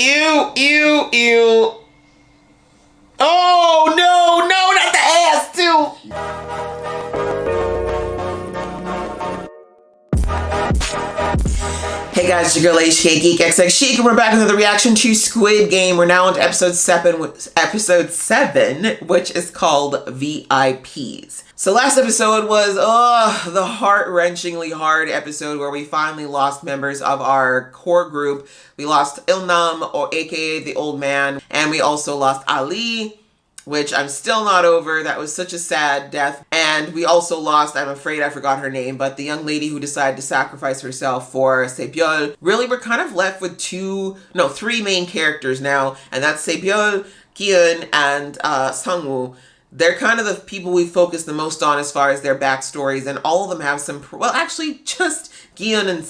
Ew, ew, ew. Oh, no, no, not the ass, too. Hey guys, it's your girl HK Geek XX Chic, and we're back with another reaction to Squid Game. We're now on to episode 7, which is called VIPs. So last episode was the heart-wrenchingly hard episode where we finally lost members of our core group. We lost Ilnam, or aka the old man, and we also lost Ali, which I'm still not over. That was such a sad death. And we also lost, I'm afraid I forgot her name, but the young lady who decided to sacrifice herself for Sebyul. Really, we're kind of left with three main characters now, and that's Sebyul, Kyun, and SangWoo. They're kind of the people we focus the most on as far as their backstories, and all of them have some, well, actually, just Kyun and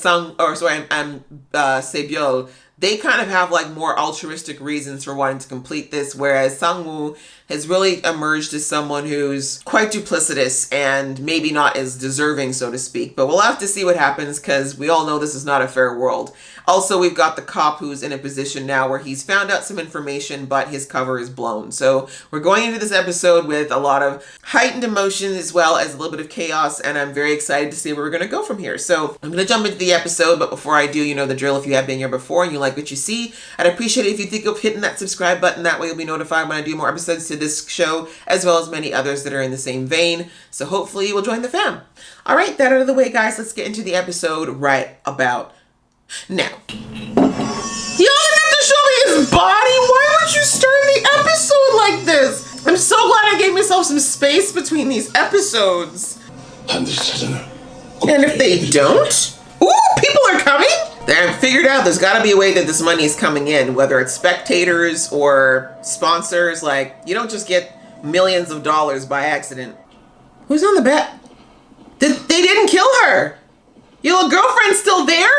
Sebyul, they kind of have like more altruistic reasons for wanting to complete this, whereas SangWoo has really emerged as someone who's quite duplicitous and maybe not as deserving, so to speak. But we'll have to see what happens, because we all know this is not a fair world. Also, we've got the cop who's in a position now where he's found out some information, but his cover is blown. So we're going into this episode with a lot of heightened emotion as well as a little bit of chaos, and I'm very excited to see where we're going to go from here. So I'm going to jump into the episode, but before I do, you know the drill. If you have been here before and you like what you see, I'd appreciate it if you think of hitting that subscribe button. That way you'll be notified when I do more episodes to this show, as well as many others that are in the same vein. So hopefully you will join the fam. All right, that out of the way, guys, let's get into the episode right about now. You don't have to show me his body. Why would you start the episode like this? I'm so glad I gave myself some space between these episodes. And if they don't? Ooh, people are coming? They've figured out there's got to be a way that this money is coming in, whether it's spectators or sponsors. Like, you don't just get millions of dollars by accident. Who's on the bet? They didn't kill her. Your little girlfriend's still there?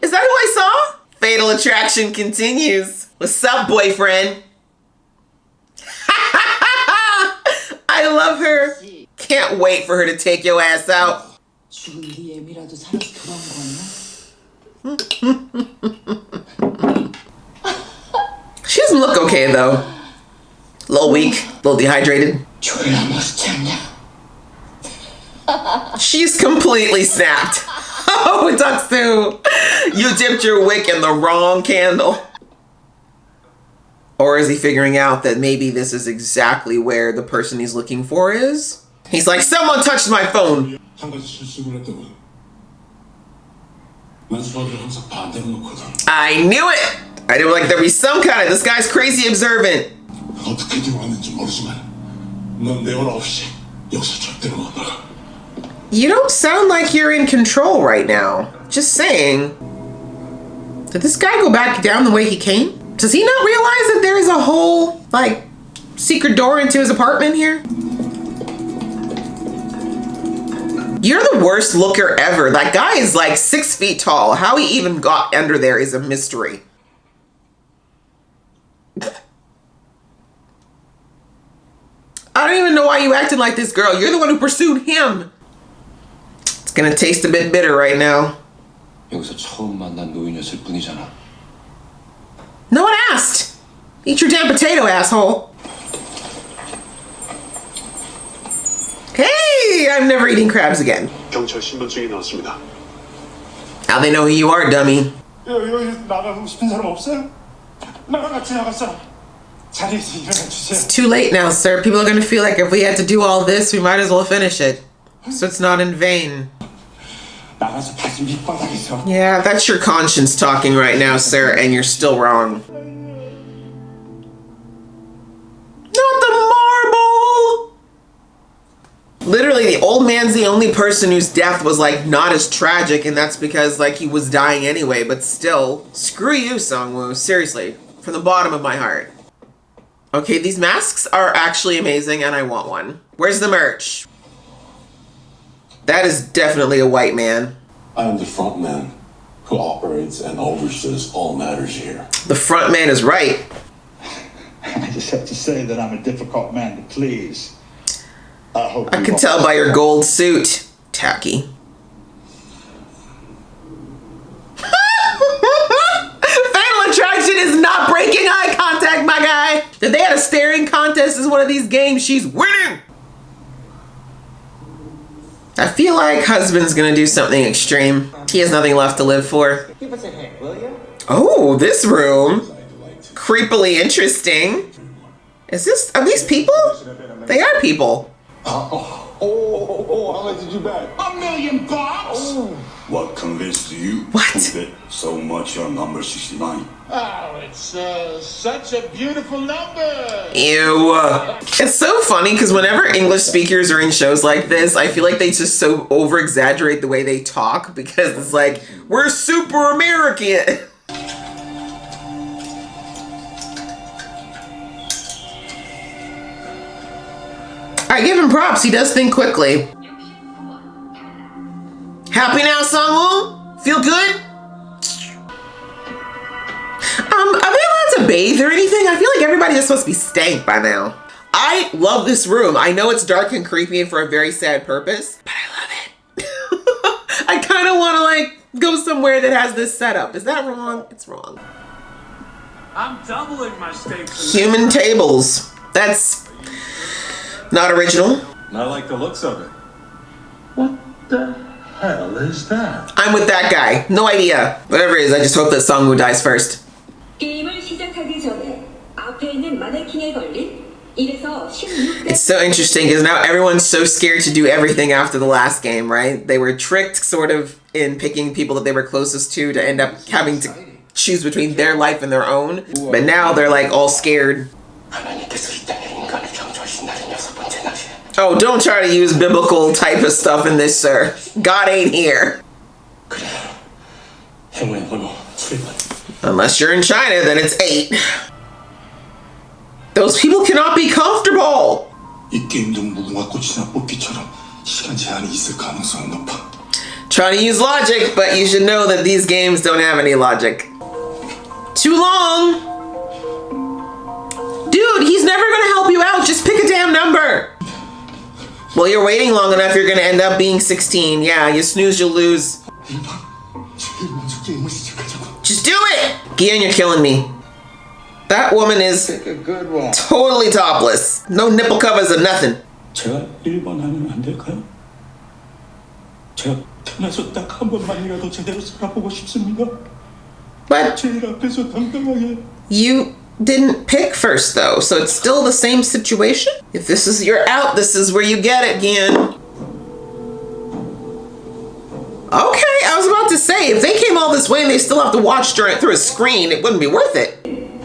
Is that who I saw? Fatal attraction continues. What's up, boyfriend? I love her. Can't wait for her to take your ass out. She doesn't look okay though. A little weak, a little dehydrated. She's completely snapped. Oh, Taksu, you dipped your wick in the wrong candle. Or is he figuring out that maybe this is exactly where the person he's looking for is? He's like, someone touched my phone. I knew it! I knew like there'd be some kind of, this guy's crazy observant. You don't sound like you're in control right now. Just saying. Did this guy go back down the way he came? Does he not realize that there is a whole, like, secret door into his apartment here? You're the worst looker ever. That guy is like 6 feet tall. How he even got under there is a mystery. I don't even know why you acted like this, girl. You're the one who pursued him. It's gonna taste a bit bitter right now. No one asked. Eat your damn potato, asshole. Hey, I'm never eating crabs again. How they know who you are, dummy? It's too late now, sir. People are gonna feel like if we had to do all this, we might as well finish it. So it's not in vain. Yeah, that's your conscience talking right now, sir, and you're still wrong. Not the marble! Literally, the old man's the only person whose death was, like, not as tragic, and that's because, like, he was dying anyway, but still. Screw you, SangWoo. Seriously. From the bottom of my heart. Okay, these masks are actually amazing, and I want one. Where's the merch? That is definitely a white man. I am the front man who operates and oversees all matters here. The front man is right. I just have to say that I'm a difficult man to please. I can tell by your gold suit. Tacky. Fatal attraction is not breaking one of these games, she's winning. I feel like husband's gonna do something extreme. He has nothing left to live for. Give us a hint, will you? Oh, this room. Creepily interesting. Are these people? They are people. How much did you bet? $1 million bucks? What convinced you What? to bet so much on number 69? Oh, it's such a beautiful number. Ew. It's so funny because whenever English speakers are in shows like this, I feel like they just so over exaggerate the way they talk because it's like, we're super American. I give him props. He does think quickly. Happy now, SangWoo? Feel good? Are they allowed to bathe or anything? I feel like everybody is supposed to be stank by now. I love this room. I know it's dark and creepy and for a very sad purpose, but I love it. I kind of want to like go somewhere that has this setup. Is that wrong? It's wrong. I'm doubling my stakes. Human tables. That's not original. I like the looks of it. What the hell is that? I'm with that guy. No idea. Whatever it is, I just hope that SangWoo dies first. 게임을 시작하기 전에 앞에 있는 마네킹에 걸린 1에서 16대 It's so interesting because now everyone's so scared to do everything after the last game, right? They were tricked sort of in picking people that they were closest to end up having to choose between their life and their own. But now they're like all scared. Oh, don't try to use biblical type of stuff in this, sir. God ain't here. Unless you're in China, then it's 8. Those people cannot be comfortable. 이 게임도 무궁화 꽃이나 뽑기처럼 시간 제한이 있을 가능성이 높아. Trying to use logic, but you should know that these games don't have any logic. Too long. Dude, he's never gonna help you out. Just pick a damn number. Well, you're waiting long enough, you're gonna end up being 16. Yeah, you snooze, you'll lose. Just do it! Gian, you're killing me. That woman is Pick a good one. totally topless. No nipple covers or nothing. 제가 1번 하면 안 될까요? 제가 태어나서 딱 한 번만이라도 제대로 살아보고 싶습니다. But 제일 앞에서 당당하게. you didn't pick first though, so it's still the same situation. If this is your out, this is where you get it, Gian. Okay, I was about to say, if they came all this way and they still have to watch through a screen, it wouldn't be worth it.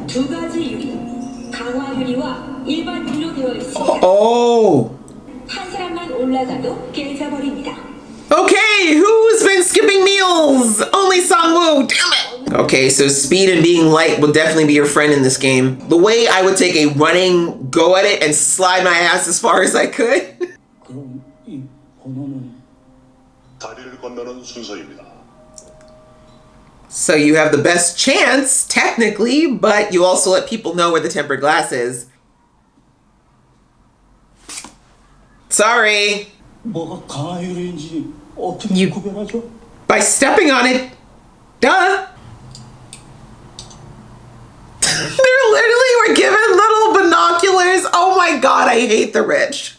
두 가지 유리, 강화 유리와 일반 유리로 되어 있습니다. Oh. 한 사람만 올라가도 깨져버립니다. Okay, who's been skipping meals? Only SangWoo, damn it. Okay, so speed and being light will definitely be your friend in this game. The way I would take a running go at it and slide my ass as far as I could. 그럼 이 번호는 다리를 건너는 순서입니다. So you have the best chance, technically, but you also let people know where the tempered glass is. Sorry. 뭐가 강화유리인지 어떻게 You- 구별하죠? By stepping on it. Duh. They're literally were given little binoculars. Oh my god, I hate the rich.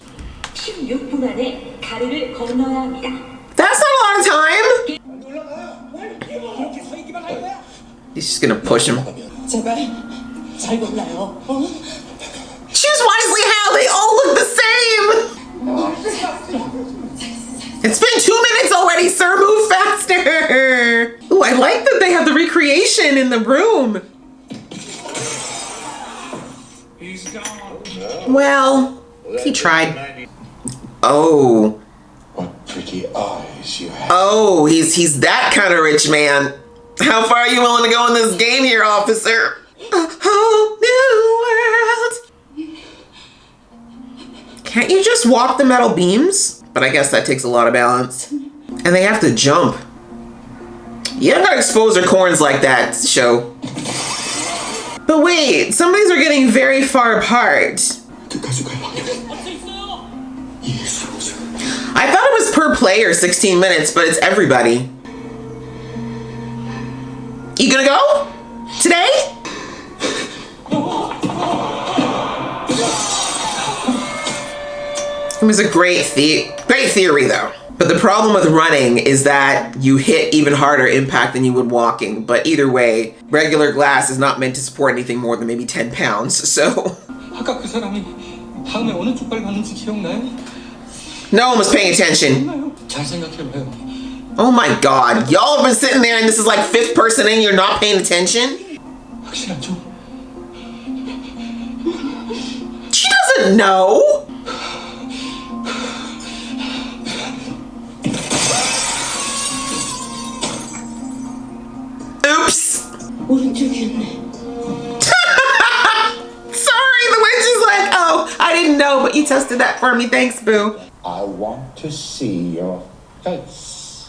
16분 안에 다리를 건너야 합니다. That's not a lot of time. He's just gonna push him. 제발 잘 골라요. Choose wisely how they all look the same. It's been 2 minutes already, sir. Move faster. Ooh, I like that they have the recreation in the room. He's gone. Well, he tried. Oh. What pretty eyes you have. Oh, he's that kind of rich man. How far are you willing to go in this game here, officer? A whole new world. Can't you just walk the metal beams? But I guess that takes a lot of balance. And they have to jump. You don't gotta expose their corns like that, show. But wait, some of these are getting very far apart. 끝까지 갈 확률은 예수로서. I thought it was per player 16 minutes, but it's everybody. You gonna go? Today? was a great theory though. But the problem with running is that you hit even harder impact than you would walking. But either way, regular glass is not meant to support anything more than maybe 10 pounds. So 아까 그 사람이 다음에 어느 쪽발 갔는지 기억나요? no one was paying attention. 잘 생각해봐요. Oh my god, y'all have been sitting there and this is like fifth person and you're not paying attention? 확실하죠? She doesn't know. Oops. 오른쪽이었네. Sorry, the witch is like, oh, I didn't know, but you tested that for me. Thanks, boo. I want to see your face.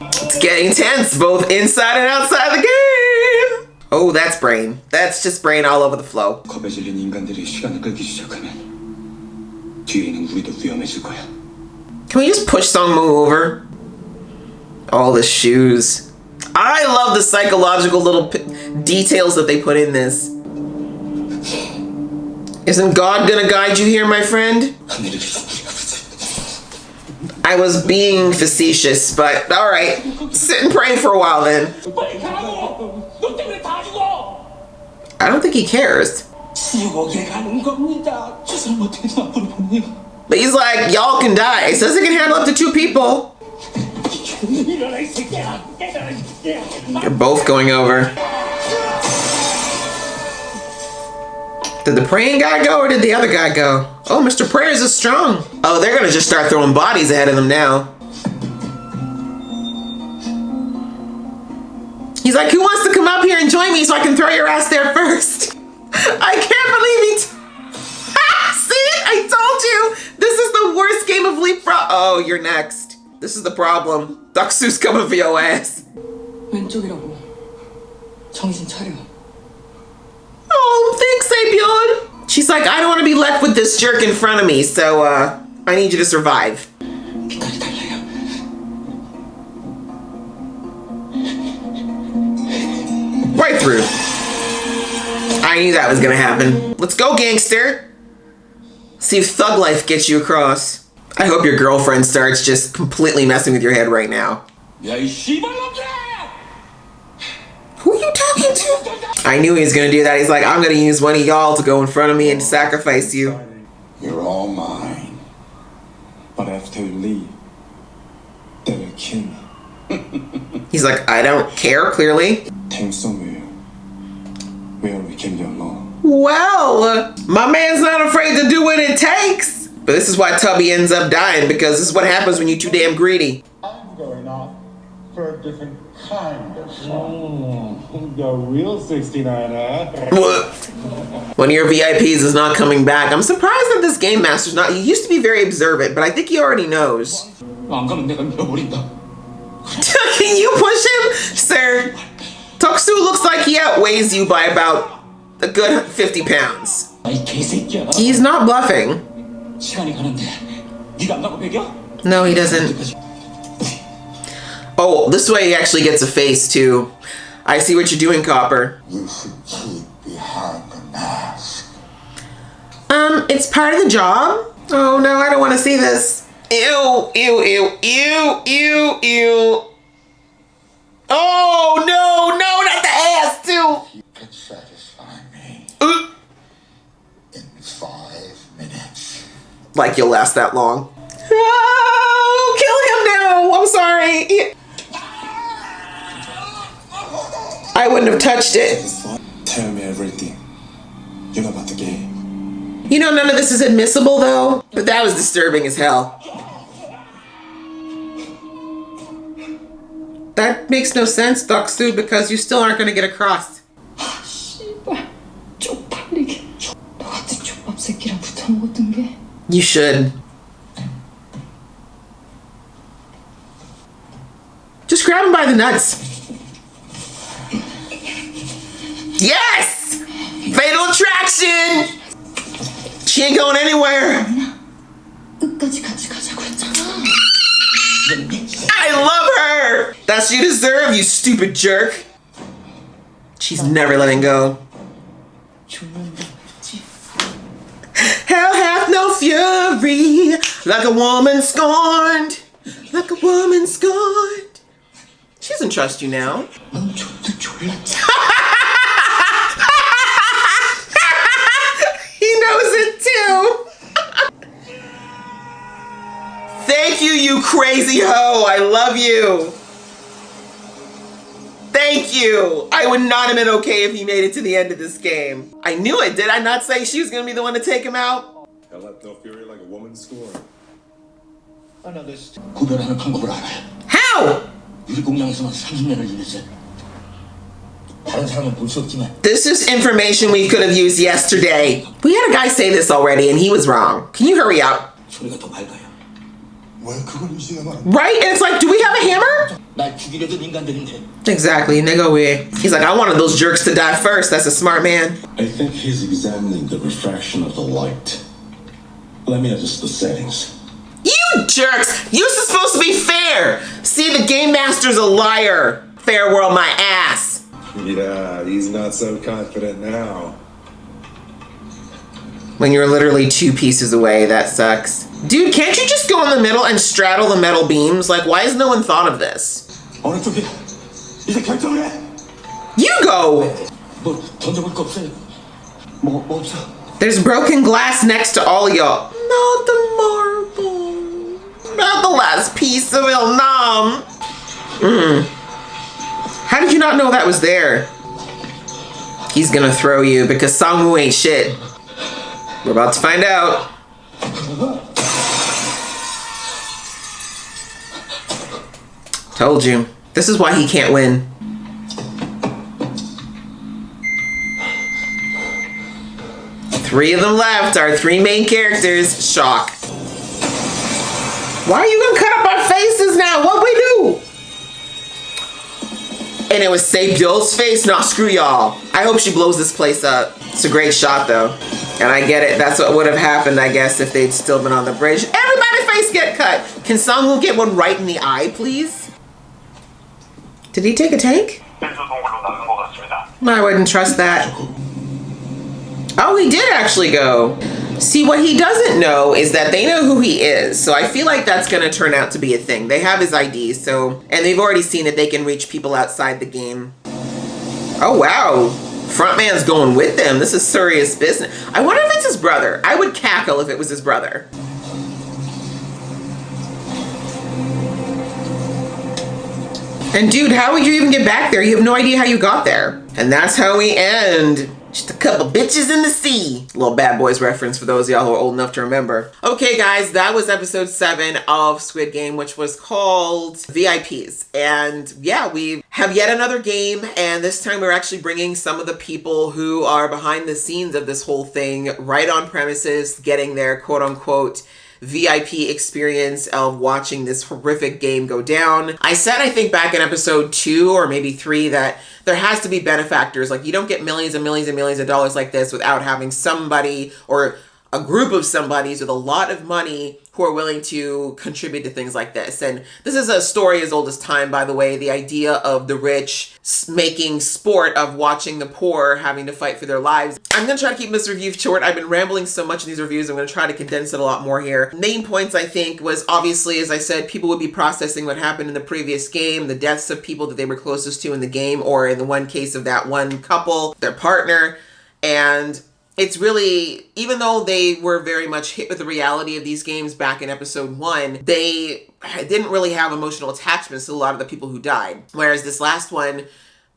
It's getting tense, both inside and outside the game. Oh, that's brain. That's just brain all over the flow. 겁에 질린 인간들이 시간을 끌기 시작하면 뒤에 있는 우리도 위험해질 거야. Can we just push SangWoo over? All the shoes. I love the psychological little details that they put in this. Isn't God gonna guide you here, my friend? I was being facetious, but alright. Sit and pray for a while then. 빨리 가라고! 너 때문에 다 죽어! I don't think he cares. 지옥에 가는 겁니다. 저 사람 어떻게 앞으로 보내요? But he's like, y'all can die. He says he can handle up to 2 people. 일어나 이 새끼야! They're both going over. Did the praying guy go or did the other guy go? Oh, Mr. Prayers is strong. Oh, they're gonna just start throwing bodies ahead of them now. He's like, who wants to come up here and join me so I can throw your ass there first? I can't believe he... See? I told you! This is the worst game of leapfrog. Oh, you're next. This is the problem. Doksu's coming for your ass. 왼쪽이라고. 정신 차려. Oh, thanks, Saebyeon. She's like, I don't want to be left with this jerk in front of me, so I need you to survive. 빛깔이 달라요. Right through. I knew that was gonna happen. Let's go, gangster. See if thug life gets you across. I hope your girlfriend starts just completely messing with your head right now. 야, 이 씨발놈들아! Who are you talking to? I knew he was gonna do that. He's like, I'm gonna use one of y'all to go in front of me and sacrifice you. You're all mine. But after you leave, they will kill me. He's like, I don't care, clearly. Take somewhere where we can be alone. Well, my man's not afraid to do what it takes. But this is why Tubby ends up dying, because this is what happens when you're too damn greedy. I'm going off for a different kind of song. The real 69er. One of your VIPs is not coming back. I'm surprised that this game master's not. He used to be very observant, but I think he already knows. 안 가면 내가 밀어버린다. Can you push him? Sir, Doksu looks like he outweighs you by about a good 50 pounds. 이 개새끼야. He's not bluffing. 시간이 가는데 네가 안 가고 배겨? No, he doesn't. Oh, this way he actually gets a face too. I see what you're doing, Copper. You should keep behind the mask. It's part of the job. Oh no, I don't want to see this. Ew, ew, ew, ew, ew, ew. Oh no, no, not the ass too. You can satisfy me Uh, in 5 minutes. Like you'll last that long. Oh, kill him now. I'm sorry. I wouldn't have touched it. Tell me everything. You know about the game. You know, none of this is admissible though, but that was disturbing as hell. That makes no sense, Doksu, because you still aren't going to get across. 씨발, 쪽팔리게. 너 같은 족밥 새끼랑 붙어 먹었던 게. You should. Just grab him by the nuts. Yes! Fatal attraction! She ain't going anywhere. 끝까지 같이 가자고 했잖아. I love her! That's what you deserve, you stupid jerk. She's never letting go. 죽는다 했지. Hell hath no no fury, like a woman scorned, like a woman scorned. She doesn't trust you now. 넌 존도 졸랐지. He knows it too. Thank you, you crazy hoe. I love you. Thank you. I would not have been okay if he made it to the end of this game. I knew it. Did I not say she was going to be the one to take him out? I left no fury like a woman scorned. 아나 너 진짜 구별하는 방법을 알아요. How? 유리공장에서만 30년을 일했어요. 다른 사람은 볼 수 없지만. This is information we could have used yesterday. We had a guy say this already and he was wrong. Can you hurry up? 소리가 더 밝아요. 왜 그걸 유지하면 Right? And it's like, do we have a hammer? 날 죽이려던 인간들인데. Exactly. Nigga, we. He's like, I wanted those jerks to die first. That's a smart man. I think he's examining the refraction of the light. Let me adjust the settings. You jerks! You're supposed to be fair! See, the game master's a liar. Fair world, my ass. Yeah, he's not so confident now. When you're literally 2 pieces away, that sucks. Dude, can't you just go in the middle and straddle the metal beams? Like, why has no one thought of this? 어느 쪽에 이제 결정을 해. You go! 뭐 던져볼 거 없어요. 뭐 없어. There's broken glass next to all y'all. Not the marble. Not the last piece of Il Nam. How did you not know that was there? He's gonna throw you because SangWoo ain't shit. We're about to find out. Told you. This is why he can't win. Three of them left, our 3 main characters. Shock. Why are you gonna cut up our faces now? What we do? And it was Sae-byul's face. Nah, screw y'all. I hope she blows this place up. It's a great shot though. And I get it. That's what would have happened, I guess, if they'd still been on the bridge. Everybody's face get cut. Can SangWoo get one right in the eye, please? Did he take a tank? I wouldn't trust that. Oh, he did actually go. See, what he doesn't know is that they know who he is. So I feel like that's going to turn out to be a thing. They have his ID, so, and they've already seen that they can reach people outside the game. Oh, wow. Frontman's going with them. This is serious business. I wonder if it's his brother. I would cackle if it was his brother. And dude, how would you even get back there? You have no idea how you got there. And that's how we end. Just a couple bitches in the sea. Little Bad Boys reference for those of y'all who are old enough to remember. Okay guys, that was episode 7 of Squid Game, which was called VIPs. And yeah, we have yet another game, and this time we're actually bringing some of the people who are behind the scenes of this whole thing right on premises, getting their quote unquote VIP experience of watching this horrific game go down. I said, I think back in episode 2 or maybe 3 that there has to be benefactors. Like, you don't get millions and millions and millions of dollars like this without having somebody or a group of somebodies with a lot of money who are willing to contribute to things like this. And this is a story as old as time, by the way, the idea of the rich making sport of watching the poor having to fight for their lives. I'm gonna try to keep this review short. I've been rambling so much in these reviews. I'm gonna try to condense it a lot more here. Main points, I think, was obviously, as I said, people would be processing what happened in the previous game, the deaths of people that they were closest to in the game, or in the one case of that one couple, their partner. And it's really, even though they were very much hit with the reality of these games back in episode 1, they didn't really have emotional attachments to a lot of the people who died. Whereas this last one,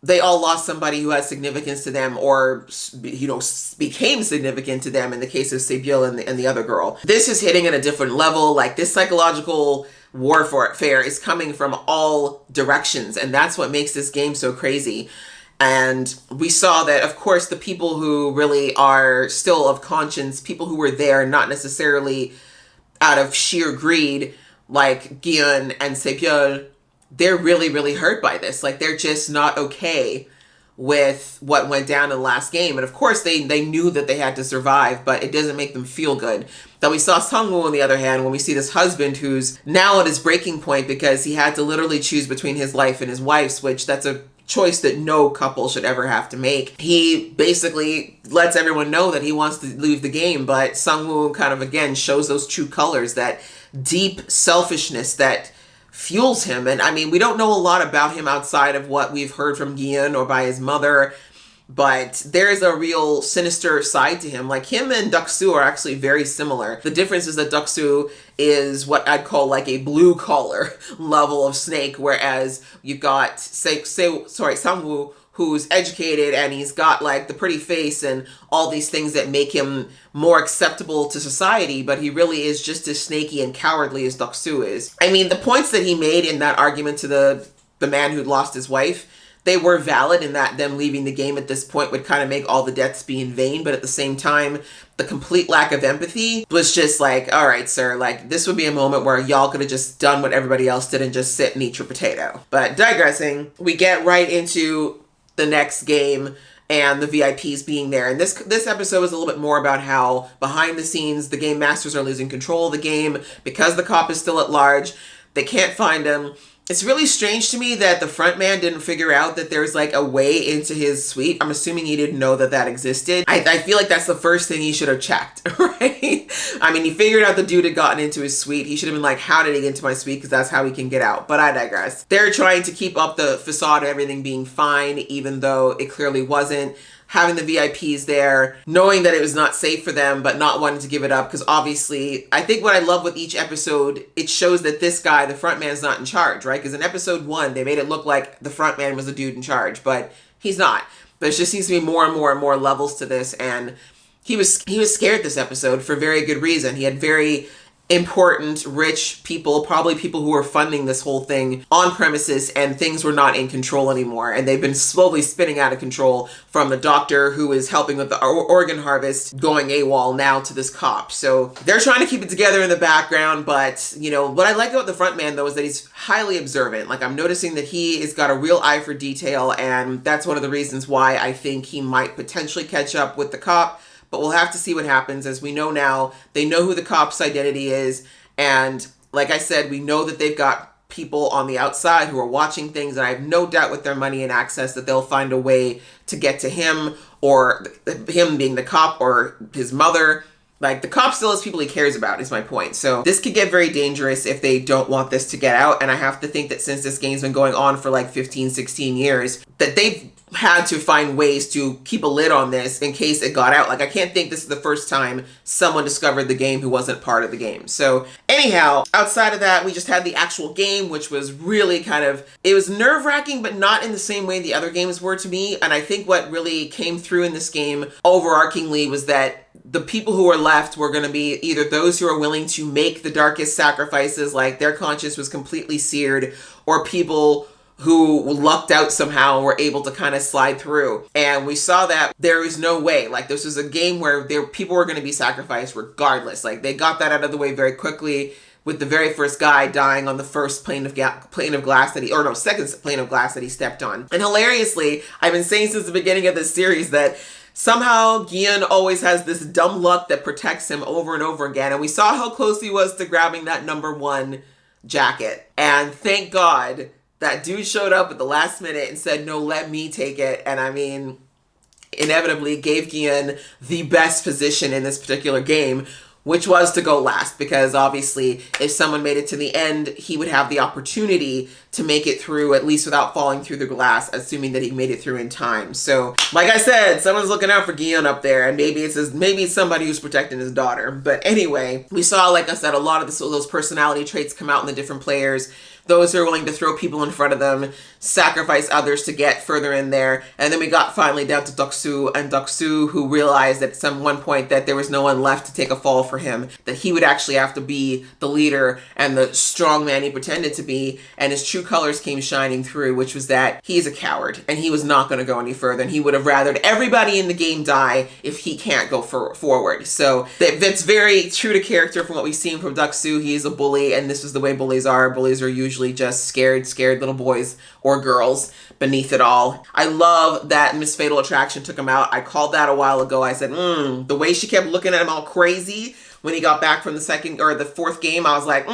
they all lost somebody who had significance to them, or, you know, became significant to them in the case of Sae-byul and the other girl. This is hitting at a different level. Like, this psychological warfare is coming from all directions, and that's what makes this game so crazy. And we saw that, of course, the people who really are still of conscience, people who were there not necessarily out of sheer greed, like Gi-eun and Sae-byul, they're really, really hurt by this. Like, they're just not okay with what went down in the last game. And of course, they knew that they had to survive, but it doesn't make them feel good. That we saw SangWoo, on the other hand, when we see this husband who's now at his breaking point because he had to literally choose between his life and his wife's, which that's a choice that no couple should ever have to make. He basically lets everyone know that he wants to leave the game, but SangWoo kind of again shows those true colors, that deep selfishness that fuels him. And I mean, we don't know a lot about him outside of what we've heard from Gion or by his mother, but there's a real sinister side to him. Like, him and Deok-soo are actually very similar. The difference is that Deok-soo is what I'd call like a blue collar level of snake, whereas you've got SangWoo, who's educated and he's got like the pretty face and all these things that make him more acceptable to society, but he really is just as snaky and cowardly as Deok-soo is. I mean, the points that he made in that argument to the man who'd lost his wife, they were valid in that them leaving the game at this point would kind of make all the deaths be in vain, but at the same time, the complete lack of empathy was just like, all right, sir, like, this would be a moment where y'all could have just done what everybody else did and just sit and eat your potato. But digressing, we get right into the next game and the VIPs being there. And this episode is a little bit more about how behind the scenes, the game masters are losing control of the game because the cop is still at large. They can't find him. It's really strange to me that the front man didn't figure out that there's like a way into his suite. I'm assuming he didn't know that that existed. I feel like that's the first thing he should have checked, right? I mean, he figured out the dude had gotten into his suite. He should have been like, how did he get into my suite? Because that's how he can get out. But I digress. They're trying to keep up the facade of everything being fine, even though it clearly wasn't. Having the VIPs there, knowing that it was not safe for them, but not wanting to give it up, because obviously, I think what I love with each episode, it shows that this guy, the front man's not in charge, right? Because in episode 1, they made it look like the front man was the dude in charge, but he's not. There just seems to be more and more and more levels to this, and he was scared this episode for very good reason. He had very important, rich people, probably people who were funding this whole thing on premises, and things were not in control anymore. And they've been slowly spinning out of control, from the doctor who is helping with the organ harvest going AWOL now to this cop. So they're trying to keep it together in the background. But, you know, what I like about the front man, though, is that he's highly observant. Like, I'm noticing that he has got a real eye for detail. And that's one of the reasons why I think he might potentially catch up with the cop. But we'll have to see what happens. As we know now, they know who the cop's identity is. And like I said, we know that they've got people on the outside who are watching things. And I have no doubt with their money and access that they'll find a way to get to him, or him being the cop, or his mother. Like, the cop still has people he cares about, is my point. So this could get very dangerous if they don't want this to get out. And I have to think that since this game's been going on for like 15, 16 years, that they've had to find ways to keep a lid on this in case it got out. Like, I can't think this is the first time someone discovered the game who wasn't part of the game. So anyhow, outside of that, we just had the actual game, which was really kind of, it was nerve-wracking, but not in the same way the other games were to me. And I think what really came through in this game overarchingly was that the people who were left were going to be either those who are willing to make the darkest sacrifices, like their conscience was completely seared, or people who lucked out somehow and were able to kind of slide through. And we saw that there is no way. Like, this was a game where people were going to be sacrificed regardless. Like, they got that out of the way very quickly, with the very first guy dying on the first second plane of glass that he stepped on. And hilariously, I've been saying since the beginning of this series that somehow Gion always has this dumb luck that protects him over and over again. And we saw how close he was to grabbing that number 1 jacket. And thank God that dude showed up at the last minute and said, no, let me take it. And I mean, inevitably gave Gion the best position in this particular game, which was to go last, because obviously if someone made it to the end, he would have the opportunity to make it through, at least without falling through the glass, assuming that he made it through in time. So like I said, someone's looking out for Gion up there, and maybe it's somebody who's protecting his daughter. But anyway, we saw, like I said, a lot of those personality traits come out in the different players. Those who are willing to throw people in front of them, sacrifice others to get further in there. And then we got finally down to Deok-soo, who realized at one point that there was no one left to take a fall for him, that he would actually have to be the leader and the strong man he pretended to be. And his true colors came shining through, which was that he's a coward and he was not going to go any further. And he would have rathered everybody in the game die if he can't go forward. So that's very true to character from what we've seen from Deok-soo. He's a bully, and this is the way bullies are. Bullies are usually just scared little boys or girls beneath it all. I love that Miss Fatal Attraction took him out. I called that a while ago. I said, the way she kept looking at him all crazy when he got back from the second or the fourth game, I was like,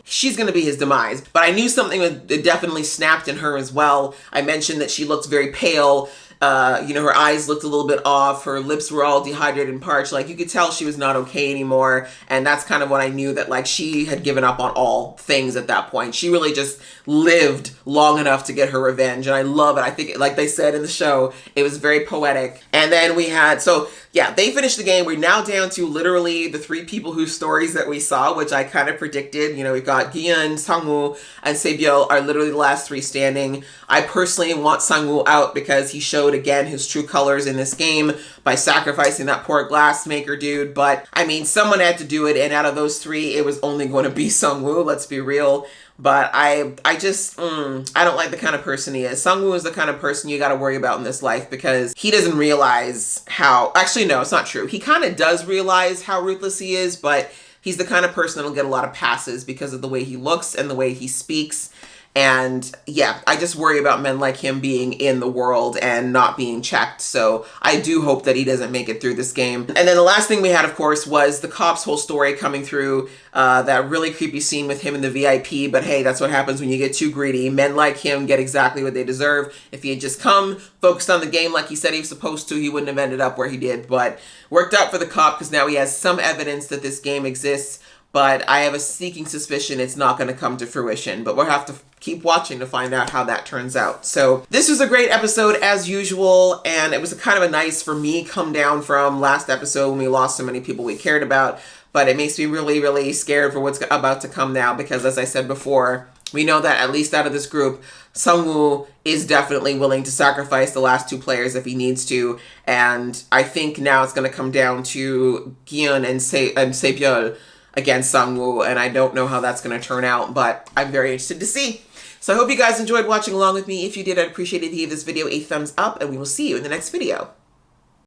she's going to be his demise. But I knew something had definitely snapped in her as well. I mentioned that she looked very pale. Her eyes looked a little bit off. Her lips were all dehydrated and parched. Like, you could tell she was not okay anymore. And that's kind of when I knew that, like, she had given up on all things at that point. She really just lived long enough to get her revenge. And I love it. I think, like they said in the show, it was very poetic. And then we had, they finished the game. We're now down to literally the 3 people whose stories that we saw, which I kind of predicted. We've got Giyeon, SangWoo, and Sebyul are literally the last 3 standing. I personally want SangWoo out because he showed again his true colors in this game by sacrificing that poor glassmaker dude. But I mean, someone had to do it, and out of those 3, it was only going to be SangWoo, let's be real. But I don't like the kind of person he is. SangWoo is the kind of person you got to worry about in this life because he doesn't realize how, actually no, it's not true. He kind of does realize how ruthless he is, but he's the kind of person that'll get a lot of passes because of the way he looks and the way he speaks. And yeah, I just worry about men like him being in the world and not being checked. So I do hope that he doesn't make it through this game. And then the last thing we had, of course, was the cop's whole story coming through, that really creepy scene with him in the VIP. But hey, that's what happens when you get too greedy. Men like him get exactly what they deserve. If he had just come, focused on the game like he said he was supposed to, he wouldn't have ended up where he did. But worked out for the cop because now he has some evidence that this game exists. But I have a sneaking suspicion it's not going to come to fruition. But we'll have to keep watching to find out how that turns out. So this was a great episode as usual. And it was a kind of a nice, for me, come down from last episode when we lost so many people we cared about. But it makes me really, really scared for what's about to come now. Because as I said before, we know that at least out of this group, SangWoo is definitely willing to sacrifice the last 2 players if he needs to. And I think now it's going to come down to Giyeon and Sebyul against SangWoo, and I don't know how that's going to turn out, but I'm very interested to see. So I hope you guys enjoyed watching along with me. If you did, I'd appreciate it if you gave this video a thumbs up, and we will see you in the next video.